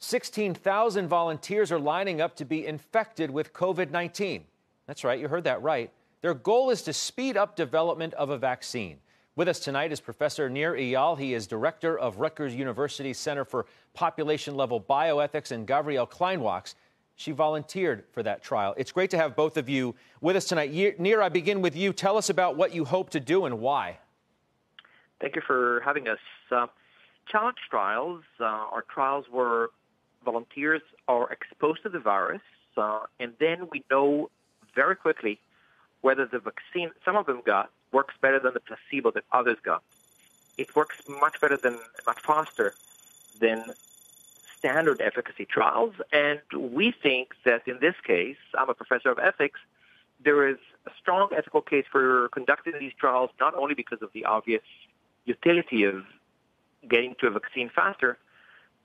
16,000 volunteers are lining up to be infected with COVID-19. That's right, you heard that right. Their goal is to speed up development of a vaccine. With us tonight is Professor Nir Eyal. He is director of Rutgers University's Center for Population-Level Bioethics, and Gavriel Kleinwaks. She volunteered for that trial. It's great to have both of you with us tonight. Nir, I begin with you. Tell us about what you hope to do and why. Thank you for having us. Challenge trials are trials where volunteers are exposed to the virus, and then we know very quickly whether the vaccine some of them got works better than the placebo that others got. It works much faster than standard efficacy trials, and we think that in this case, I'm a professor of ethics, there is a strong ethical case for conducting these trials, not only because of the obvious utility of getting to a vaccine faster,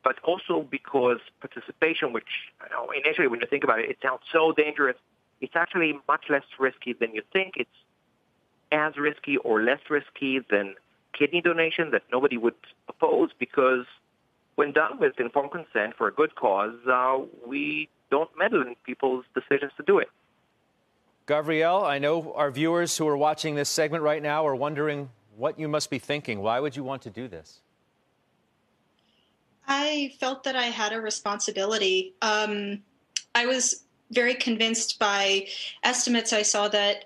but also because participation, which initially when you think about it, it sounds so dangerous, it's actually much less risky than you think. It's as risky or less risky than kidney donation that nobody would oppose, because when done with informed consent for a good cause, we don't meddle in people's decisions to do it. Gavriel, I know our viewers who are watching this segment right now are wondering what you must be thinking. Why would you want to do this? I felt that I had a responsibility. I was very convinced by estimates I saw that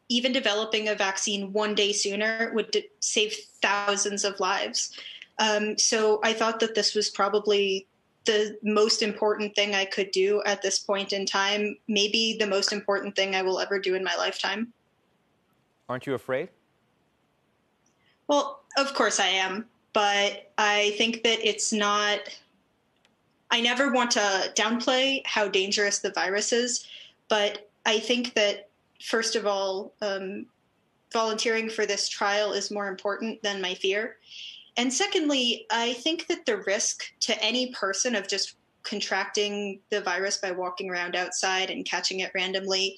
even developing a vaccine one day sooner would save thousands of lives. So I thought that this was probably the most important thing I could do at this point in time, maybe the most important thing I will ever do in my lifetime. Aren't you afraid? Well, of course I am. But I think that it's not, I never want to downplay how dangerous the virus is, but I think that, first of all, volunteering for this trial is more important than my fear. And secondly, I think that the risk to any person of just contracting the virus by walking around outside and catching it randomly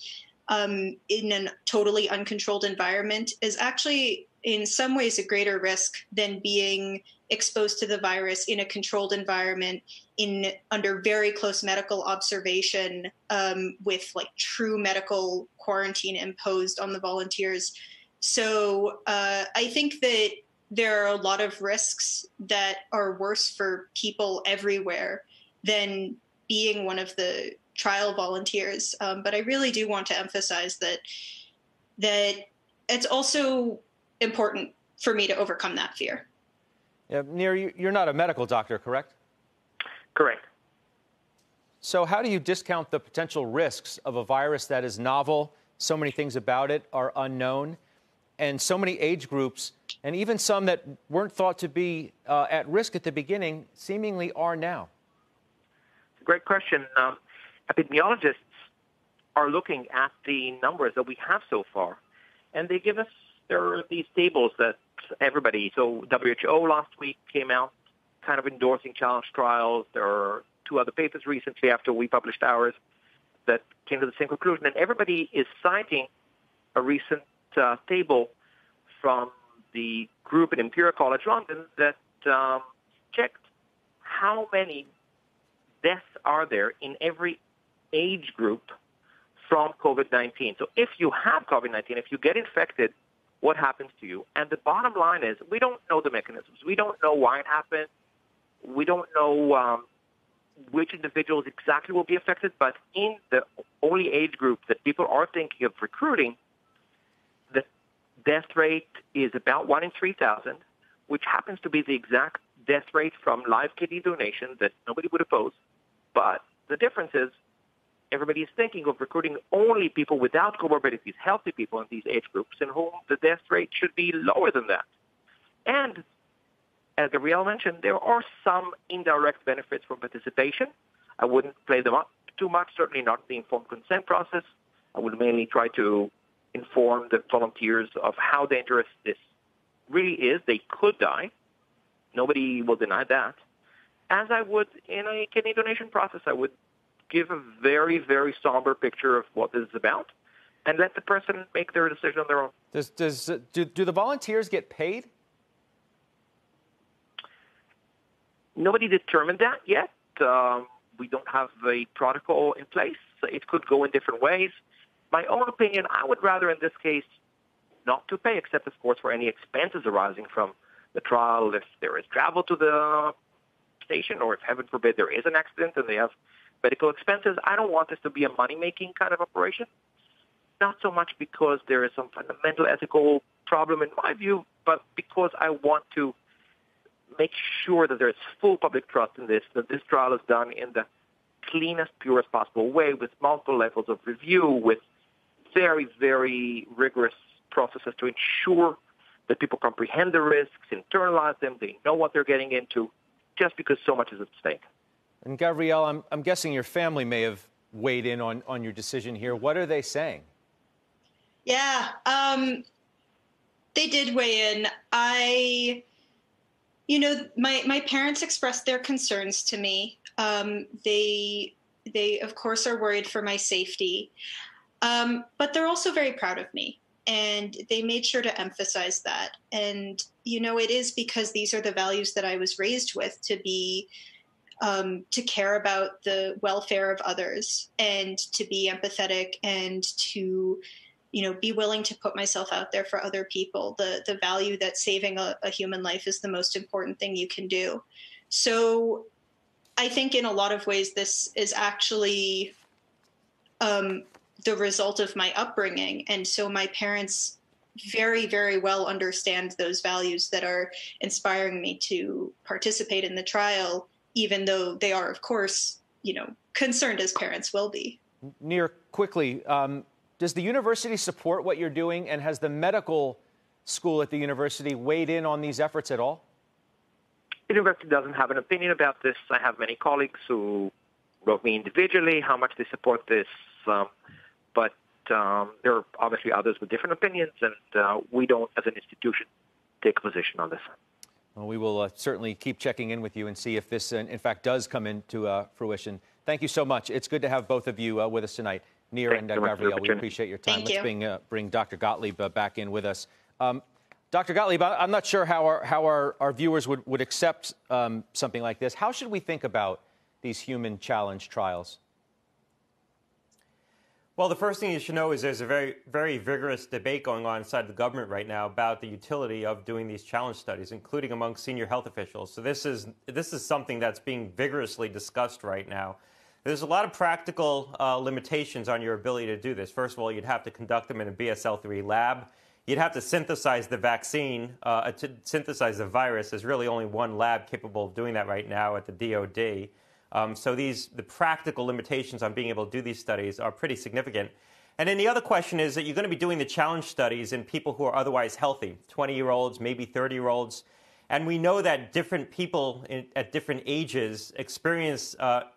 in a totally uncontrolled environment is actually in some ways a greater risk than being exposed to the virus in a controlled environment under very close medical observation with like true medical quarantine imposed on the volunteers. So I think that there are a lot of risks that are worse for people everywhere than being one of the trial volunteers. But I really do want to emphasize that it's also important for me to overcome that fear. Yeah, Nir, you're not a medical doctor, correct? Correct. So how do you discount the potential risks of a virus that is novel, so many things about it are unknown, and so many age groups, and even some that weren't thought to be at risk at the beginning, seemingly are now? It's a great question. Epidemiologists are looking at the numbers that we have so far, and they give us, there are these tables that everybody, so WHO last week came out kind of endorsing challenge trials. There are two other papers recently after we published ours that came to the same conclusion. And everybody is citing a recent table from the group at Imperial College London that checked how many deaths are there in every age group from COVID-19. So if you have COVID-19, if you get infected, what happens to you? And the bottom line is we don't know the mechanisms. We don't know why it happened. We don't know which individuals exactly will be affected. But in the only age group that people are thinking of recruiting, the death rate is about 1 in 3,000, which happens to be the exact death rate from live kidney donation that nobody would oppose. But the difference is everybody is thinking of recruiting only people without comorbidities, healthy people in these age groups, in whom the death rate should be lower than that. And as Gavriel mentioned, there are some indirect benefits from participation. I wouldn't play them up too much, certainly not the informed consent process. I would mainly try to inform the volunteers of how dangerous this really is. They could die. Nobody will deny that. As I would in a kidney donation process, I would give a very, very somber picture of what this is about and let the person make their decision on their own. Do the volunteers get paid? Nobody determined that yet. We don't have a protocol in place. It could go in different ways. My own opinion, I would rather in this case not to pay, except, of course, for any expenses arising from the trial, if there is travel to the station, or if, heaven forbid, there is an accident and they have medical expenses. I don't want this to be a money-making kind of operation. Not so much because there is some fundamental ethical problem in my view, but because I want to make sure that there is full public trust in this, that this trial is done in the cleanest, purest possible way, with multiple levels of review, with very, very rigorous processes to ensure that people comprehend the risks, internalize them, they know what they're getting into, just because so much is at stake. And Gavriel, I'm guessing your family may have weighed in on your decision here. What are they saying? Yeah, they did weigh in. My parents expressed their concerns to me. They of course are worried for my safety, but they're also very proud of me, and they made sure to emphasize that. And it is because these are the values that I was raised with, to be to care about the welfare of others, and to be empathetic, and to be willing to put myself out there for other people. The value that saving a human life is the most important thing you can do. So I think in a lot of ways, this is actually the result of my upbringing. And so my parents very, very well understand those values that are inspiring me to participate in the trial, even though they are, of course, concerned, as parents will be. Nir, quickly, does the university support what you're doing, and has the medical school at the university weighed in on these efforts at all? The university doesn't have an opinion about this. I have many colleagues who wrote me individually how much they support this, but there are obviously others with different opinions, and we don't, as an institution, take a position on this. Well, we will certainly keep checking in with you and see if this, in fact, does come into fruition. Thank you so much. It's good to have both of you with us tonight. Nir and Gavriel, we appreciate your time. Let's bring Dr. Gottlieb back in with us. Dr. Gottlieb, I'm not sure how our viewers would accept something like this. How should we think about these human challenge trials? Well, the first thing you should know is there's a very, very vigorous debate going on inside the government right now about the utility of doing these challenge studies, including among senior health officials. So this is something that's being vigorously discussed right now. There's a lot of practical limitations on your ability to do this. First of all, you'd have to conduct them in a BSL-3 lab. You'd have to synthesize the vaccine. To synthesize the virus, there's really only one lab capable of doing that right now at the DOD. So the practical limitations on being able to do these studies are pretty significant. And then the other question is that you're going to be doing the challenge studies in people who are otherwise healthy, 20-year-olds, maybe 30-year-olds. And we know that different people at different ages experience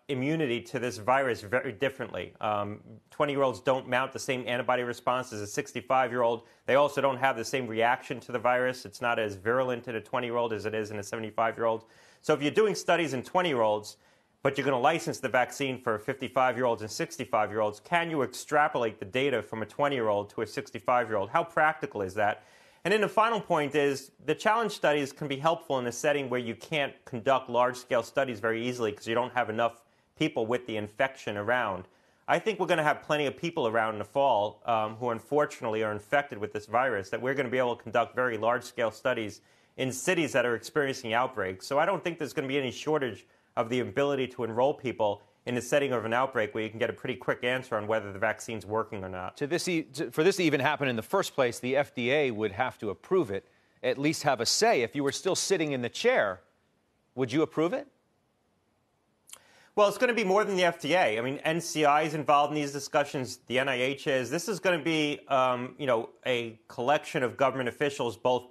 immunity to this virus very differently. 20-year-olds don't mount the same antibody response as a 65-year-old. They also don't have the same reaction to the virus. It's not as virulent in a 20-year-old as it is in a 75-year-old. So if you're doing studies in 20-year-olds, but you're going to license the vaccine for 55-year-olds and 65-year-olds, can you extrapolate the data from a 20-year-old to a 65-year-old? How practical is that? And then the final point is the challenge studies can be helpful in a setting where you can't conduct large-scale studies very easily because you don't have enough people with the infection around. I think we're going to have plenty of people around in the fall who unfortunately are infected with this virus, that we're going to be able to conduct very large-scale studies in cities that are experiencing outbreaks. So I don't think there's going to be any shortage of the ability to enroll people in the setting of an outbreak where you can get a pretty quick answer on whether the vaccine's working or not. For this to even happen in the first place, the FDA would have to approve it, at least have a say. If you were still sitting in the chair, would you approve it? Well, it's going to be more than the FDA. I mean, NCI is involved in these discussions. The NIH is. This is going to be, a collection of government officials, both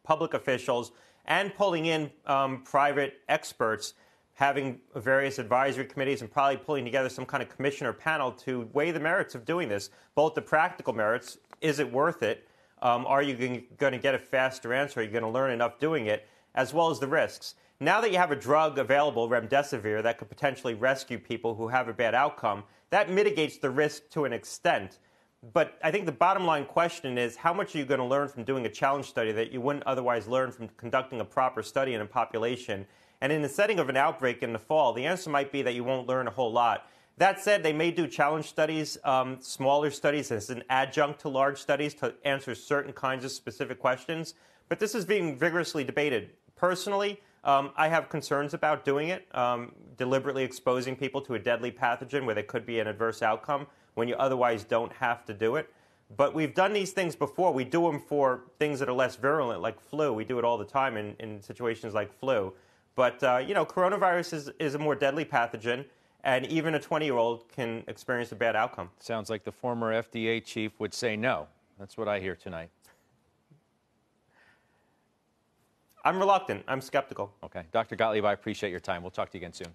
public officials and pulling in private experts, having various advisory committees and probably pulling together some kind of commissioner panel to weigh the merits of doing this, both the practical merits, is it worth it? Are you going to get a faster answer? Are you going to learn enough doing it? As well as the risks. Now that you have a drug available, remdesivir, that could potentially rescue people who have a bad outcome, that mitigates the risk to an extent. But I think the bottom line question is, how much are you going to learn from doing a challenge study that you wouldn't otherwise learn from conducting a proper study in a population? And in the setting of an outbreak in the fall, the answer might be that you won't learn a whole lot. That said, they may do challenge studies, smaller studies as an adjunct to large studies to answer certain kinds of specific questions. But this is being vigorously debated. Personally, I have concerns about doing it, deliberately exposing people to a deadly pathogen where there could be an adverse outcome when you otherwise don't have to do it. But we've done these things before. We do them for things that are less virulent, like flu. We do it all the time in situations like flu. But, coronavirus is a more deadly pathogen, and even a 20-year-old can experience a bad outcome. Sounds like the former FDA chief would say no. That's what I hear tonight. I'm reluctant. I'm skeptical. Okay. Dr. Gottlieb, I appreciate your time. We'll talk to you again soon.